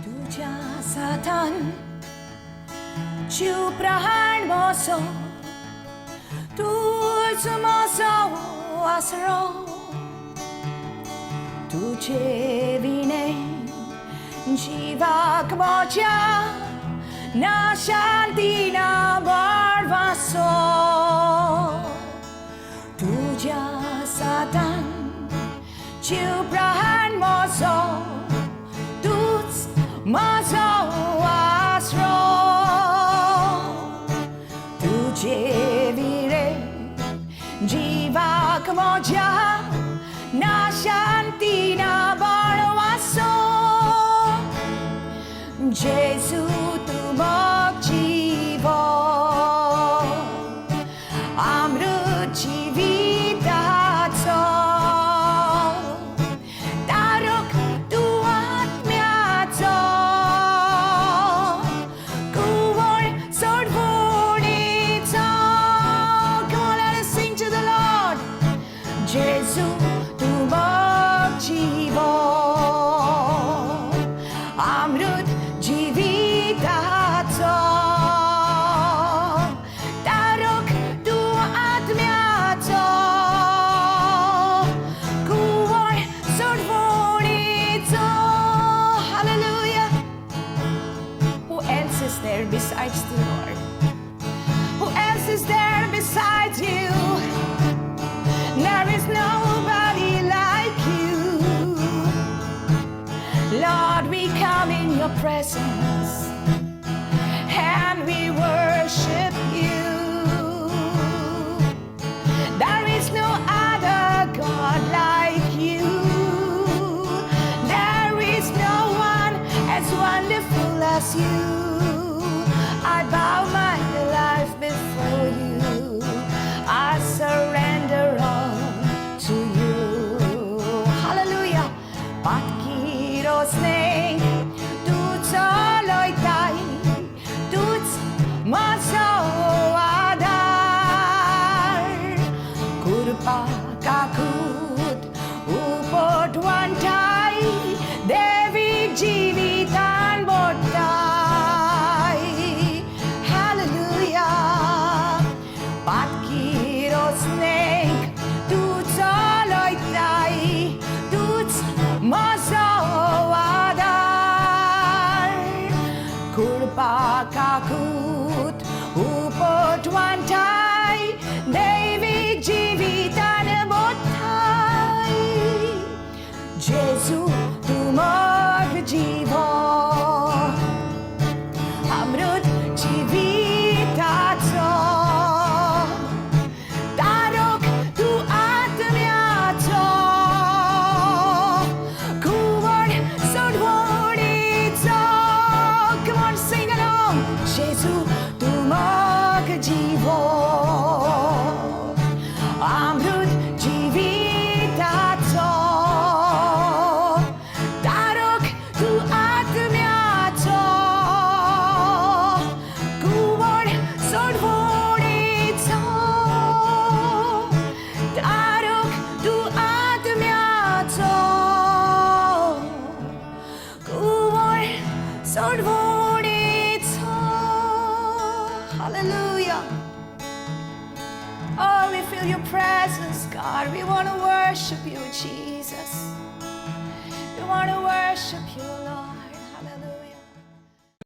तुझ्या साथान जीव प्राण मोसो तूच मोसो आसरो तुझे विणे जीवाक मोच्या ना शांती ना बळवासो तुझ्या साथान जीव प्राण मोसो तूच माझो आसरो तुझे विणे जीवाक मोच्या ना शांती ना बळवासो Jezu Tum Mog Jivo Amrut जीविताचो Tarak तू आत्म्याचो कुवळ सोडवणीचो. Come on, let us sing to the Lord. Jezu Tum Mog Jivo Amrut जीविताचो Tarak तू आत्म्याचो कुवळ सोडवणीचो. Hallelujah. Who else is there besides the Lord? Who else is there besides you? There is nobody like you. Lord, we come in your presence and we worship you. There is no other God like you. There is no one as wonderful as you. I bow my life before you. I surrender all to you. Hallelujah. Snake, tuż lojtaj, tuż माझो आधार. Kurpa kakut upodwantai, devik जीवितान bodai. Hallelujah. Patkiro snake, tuż lojtaj, tuż माझो Kakut upodwantai devik जीवितान bodai. Jezu Tum Mog Jivo Amrut जीविताचो Tarak तू आत्म्याचो कुवळ सोडवणीचो. Come on, sing along. Jezu Tum Mog Jivo Amrut जीविताचो Tarak तू आत्म्याचो कुवळ सोडवणीचो. तारक तू आत्म्याचो कुवळ सोडवणीचो. Hallelujah. Oh, we feel your presence, God. We want to worship you, Jesus. We want to worship you, Lord.